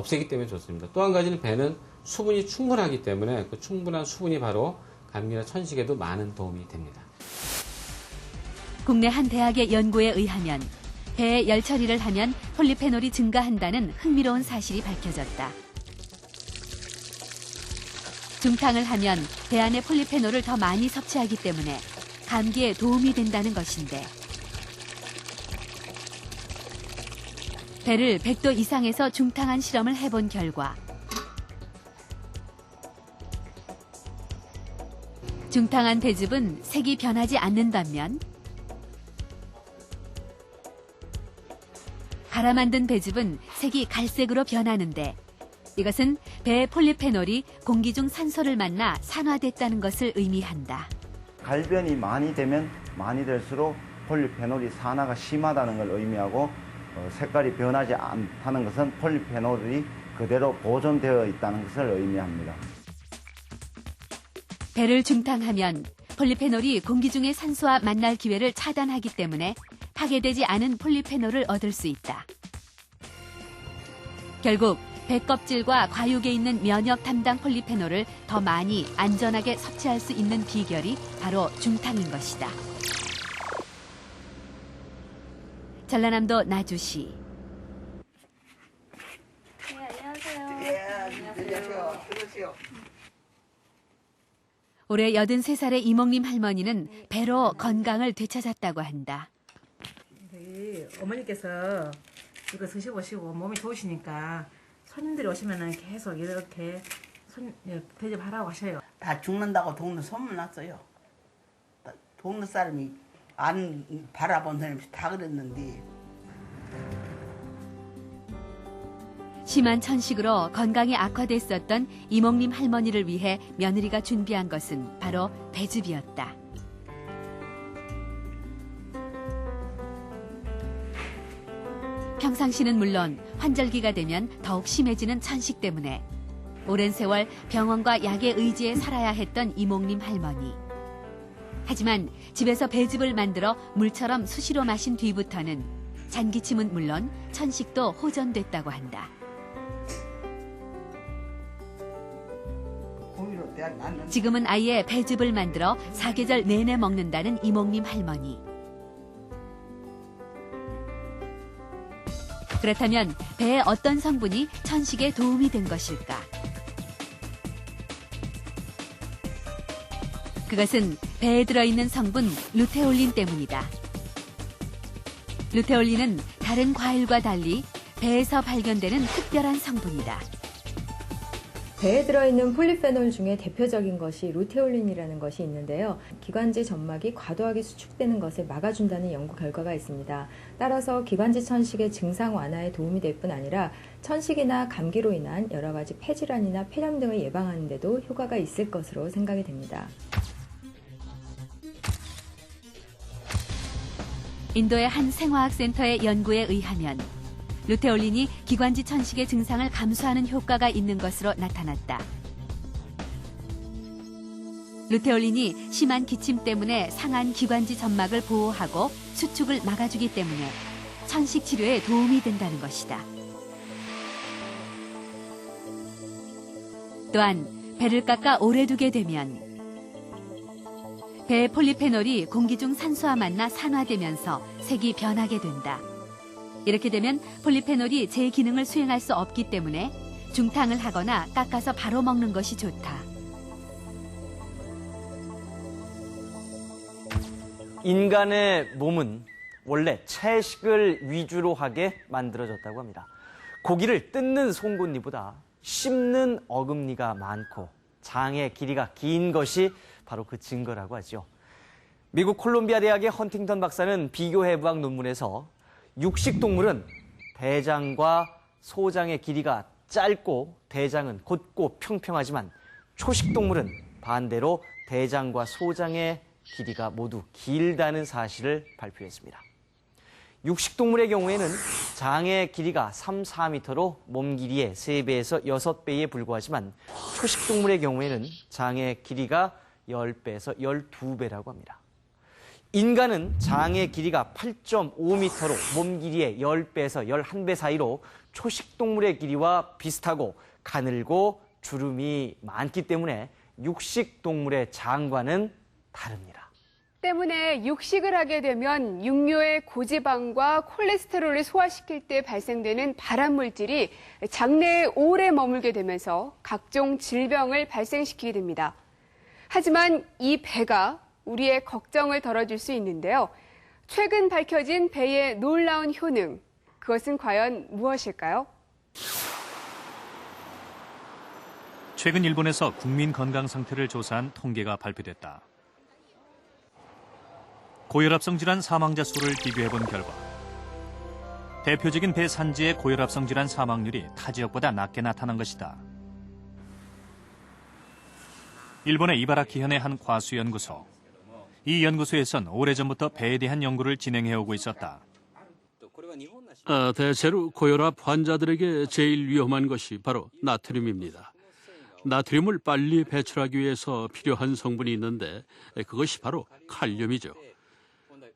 없애기 때문에 좋습니다. 또 한 가지는 배는 수분이 충분하기 때문에 그 충분한 수분이 바로 감기나 천식에도 많은 도움이 됩니다. 국내 한 대학의 연구에 의하면 배에 열 처리를 하면 폴리페놀이 증가한다는 흥미로운 사실이 밝혀졌다. 중탕을 하면 배 안의 폴리페놀을 더 많이 섭취하기 때문에 감기에 도움이 된다는 것인데 배를 100도 이상에서 중탕한 실험을 해본 결과 중탕한 배즙은 색이 변하지 않는 반면 갈아 만든 배즙은 색이 갈색으로 변하는데 이것은 배의 폴리페놀이 공기 중 산소를 만나 산화됐다는 것을 의미한다. 갈변이 많이 되면 많이 될수록 폴리페놀이 산화가 심하다는 걸 의미하고 색깔이 변하지 않다는 것은 폴리페놀이 그대로 보존되어 있다는 것을 의미합니다. 배를 중탕하면 폴리페놀이 공기 중의 산소와 만날 기회를 차단하기 때문에 파괴되지 않은 폴리페놀을 얻을 수 있다. 결국 배 껍질과 과육에 있는 면역 담당 폴리페놀을 더 많이 안전하게 섭취할 수 있는 비결이 바로 중탕인 것이다. 전라남도 나주시. 네, 안녕하세요. 예, 안녕하세요. 들으세요. 올해 83살의 이몽림 할머니는 배로 건강을 되찾았다고 한다. 네, 어머니께서 이거 드셔보시고 몸이 좋으시니까 손님들이 오시면은 계속 이렇게 대접하라고 하셔요. 다 죽는다고 동네 소문났어요. 동네 사람이 안 바라본 사람이 다 그랬는데. 심한 천식으로 건강이 악화됐었던 이몽림 할머니를 위해 며느리가 준비한 것은 바로 배즙이었다. 평상시는 물론 환절기가 되면 더욱 심해지는 천식 때문에 오랜 세월 병원과 약의 의지에 살아야 했던 이몽림 할머니. 하지만 집에서 배즙을 만들어 물처럼 수시로 마신 뒤부터는 잔기침은 물론 천식도 호전됐다고 한다. 지금은 아예 배즙을 만들어 사계절 내내 먹는다는 이몽림 할머니. 그렇다면 배의 어떤 성분이 천식에 도움이 된 것일까? 그것은 배에 들어있는 성분 루테올린 때문이다. 루테올린은 다른 과일과 달리 배에서 발견되는 특별한 성분이다. 배에 들어있는 폴리페놀 중에 대표적인 것이 루테올린이라는 것이 있는데요. 기관지 점막이 과도하게 수축되는 것을 막아준다는 연구 결과가 있습니다. 따라서 기관지 천식의 증상 완화에 도움이 될 뿐 아니라 천식이나 감기로 인한 여러 가지 폐질환이나 폐렴 등을 예방하는 데도 효과가 있을 것으로 생각이 됩니다. 인도의 한 생화학센터의 연구에 의하면 루테올린이 기관지 천식의 증상을 감소하는 효과가 있는 것으로 나타났다. 루테올린이 심한 기침 때문에 상한 기관지 점막을 보호하고 수축을 막아주기 때문에 천식 치료에 도움이 된다는 것이다. 또한 배를 깎아 오래 두게 되면 배의 폴리페놀이 공기 중 산소와 만나 산화되면서 색이 변하게 된다. 이렇게 되면 폴리페놀이 제 기능을 수행할 수 없기 때문에 중탕을 하거나 깎아서 바로 먹는 것이 좋다. 인간의 몸은 원래 채식을 위주로 하게 만들어졌다고 합니다. 고기를 뜯는 송곳니보다 씹는 어금니가 많고 장의 길이가 긴 것이 바로 그 증거라고 하죠. 미국 콜롬비아 대학의 헌팅턴 박사는 비교해부학 논문에서 육식동물은 대장과 소장의 길이가 짧고 대장은 곧고 평평하지만 초식동물은 반대로 대장과 소장의 길이가 모두 길다는 사실을 발표했습니다. 육식동물의 경우에는 장의 길이가 3, 4m로 몸 길이의 3배에서 6배에 불과하지만 초식동물의 경우에는 장의 길이가 10배에서 12배라고 합니다. 인간은 장의 길이가 8.5m로 몸 길이의 10배에서 11배 사이로 초식 동물의 길이와 비슷하고 가늘고 주름이 많기 때문에 육식 동물의 장과는 다릅니다. 때문에 육식을 하게 되면 육류의 고지방과 콜레스테롤을 소화시킬 때 발생되는 발암 물질이 장내에 오래 머물게 되면서 각종 질병을 발생시키게 됩니다. 하지만 이 배가 우리의 걱정을 덜어줄 수 있는데요. 최근 밝혀진 배의 놀라운 효능, 그것은 과연 무엇일까요? 최근 일본에서 국민 건강 상태를 조사한 통계가 발표됐다. 고혈압성 질환 사망자 수를 비교해본 결과 대표적인 배 산지의 고혈압성 질환 사망률이 타 지역보다 낮게 나타난 것이다. 일본의 이바라키현의 한 과수연구소. 이 연구소에선 오래전부터 배에 대한 연구를 진행해오고 있었다. 대체로 고혈압 환자들에게 제일 위험한 것이 바로 나트륨입니다. 나트륨을 빨리 배출하기 위해서 필요한 성분이 있는데 그것이 바로 칼륨이죠.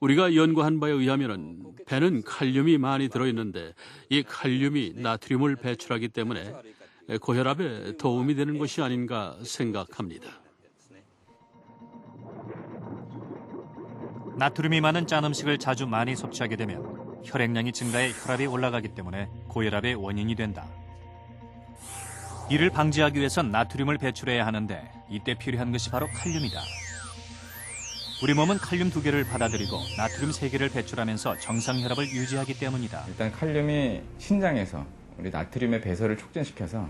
우리가 연구한 바에 의하면 배는 칼륨이 많이 들어있는데 이 칼륨이 나트륨을 배출하기 때문에 고혈압에 도움이 되는 것이 아닌가 생각합니다. 나트륨이 많은 짠 음식을 자주 많이 섭취하게 되면 혈액량이 증가해 혈압이 올라가기 때문에 고혈압의 원인이 된다. 이를 방지하기 위해선 나트륨을 배출해야 하는데 이때 필요한 것이 바로 칼륨이다. 우리 몸은 칼륨 2개를 받아들이고 나트륨 3개를 배출하면서 정상 혈압을 유지하기 때문이다. 일단 칼륨이 신장에서 우리 나트륨의 배설을 촉진시켜서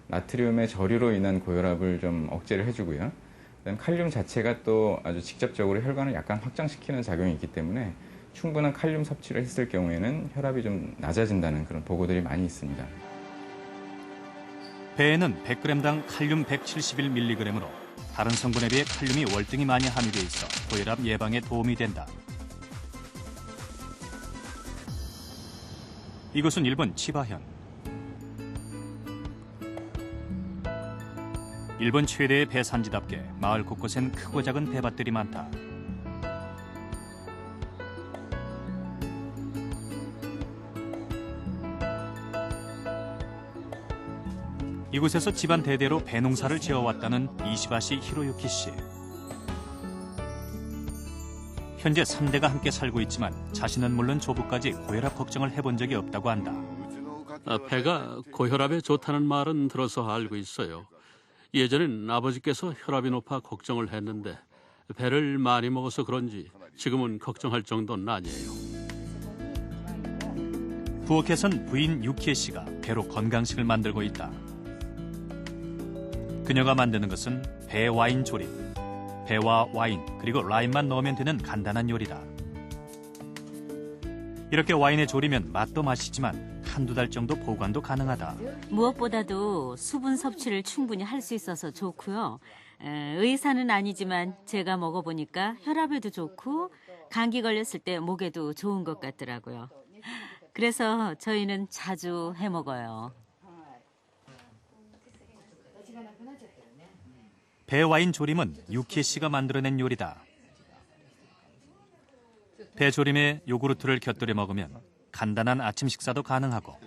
나트륨의 저류로 인한 고혈압을 좀 억제를 해주고요. 그다음 칼륨 자체가 또 아주 직접적으로 혈관을 약간 확장시키는 작용이 있기 때문에 충분한 칼륨 섭취를 했을 경우에는 혈압이 좀 낮아진다는 그런 보고들이 많이 있습니다. 배에는 100g당 칼륨 171mg으로 다른 성분에 비해 칼륨이 월등히 많이 함유되어 있어 고혈압 예방에 도움이 된다. 이곳은 일본 치바현. 일본 최대의 배 산지답게 마을 곳곳엔 크고 작은 배밭들이 많다. 이곳에서 집안 대대로 배 농사를 지어왔다는 이시바시 히로유키 씨. 현재 3대가 함께 살고 있지만 자신은 물론 조부까지 고혈압 걱정을 해본 적이 없다고 한다. 배가 고혈압에 좋다는 말은 들어서 알고 있어요. 예전엔 아버지께서 혈압이 높아 걱정을 했는데 배를 많이 먹어서 그런지 지금은 걱정할 정도는 아니에요. 부엌에선 부인 유키에 씨가 배로 건강식을 만들고 있다. 그녀가 만드는 것은 배 와인 조림. 배와 와인 그리고 라임만 넣으면 되는 간단한 요리다. 이렇게 와인에 졸이면 맛도 맛이지만 한두 달 정도 보관도 가능하다. 무엇보다도 수분 섭취를 충분히 할 수 있어서 좋고요. 의사는 아니지만 제가 먹어보니까 혈압에도 좋고 감기 걸렸을 때 목에도 좋은 것 같더라고요. 그래서 저희는 자주 해 먹어요. 배 와인 조림은 유키에 씨가 만들어낸 요리다. 배 조림에 요구르트를 곁들여 먹으면 간단한 아침 식사도 가능하고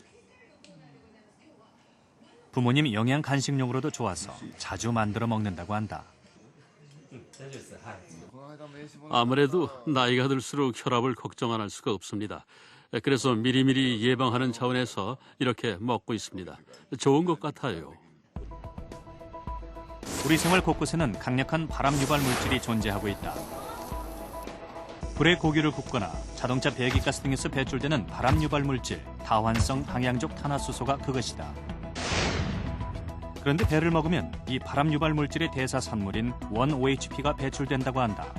부모님 영양 간식용으로도 좋아서 자주 만들어 먹는다고 한다. 아무래도 나이가 들수록 혈압을 걱정 안 할 수가 없습니다. 그래서 미리미리 예방하는 차원에서 이렇게 먹고 있습니다. 좋은 것 같아요. 우리 생활 곳곳에는 강력한 발암 유발 물질이 존재하고 있다. 불에 고기를 굽거나 자동차 배기가스 등에서 배출되는 발암 유발 물질 다환성 방향족 탄화수소가 그것이다. 그런데 배를 먹으면 이 발암 유발 물질의 대사 산물인 1-OHP가 배출된다고 한다.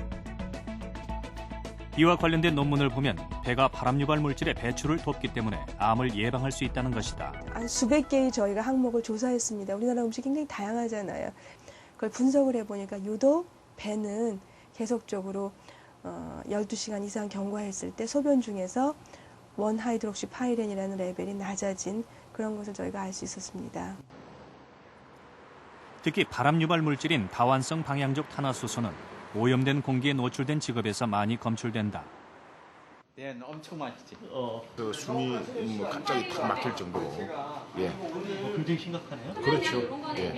이와 관련된 논문을 보면 배가 발암 유발 물질의 배출을 돕기 때문에 암을 예방할 수 있다는 것이다. 한 수백 개의 저희가 항목을 조사했습니다. 우리나라 음식이 굉장히 다양하잖아요. 그걸 분석을 해보니까 유독 배는 계속적으로 12시간 이상 경과했을 때 소변 중에서 1-하이드록시파이렌이라는 레벨이 낮아진 그런 것을 저희가 알 수 있었습니다. 특히 발암 유발 물질인 다환성 방향족 탄화수소는 오염된 공기에 노출된 직업에서 많이 검출된다. 네, 엄청 맛있지. 그 숨이 갑자기 탁 막힐 정도로. 예. 굉장히 심각하네요. 그렇죠. 예.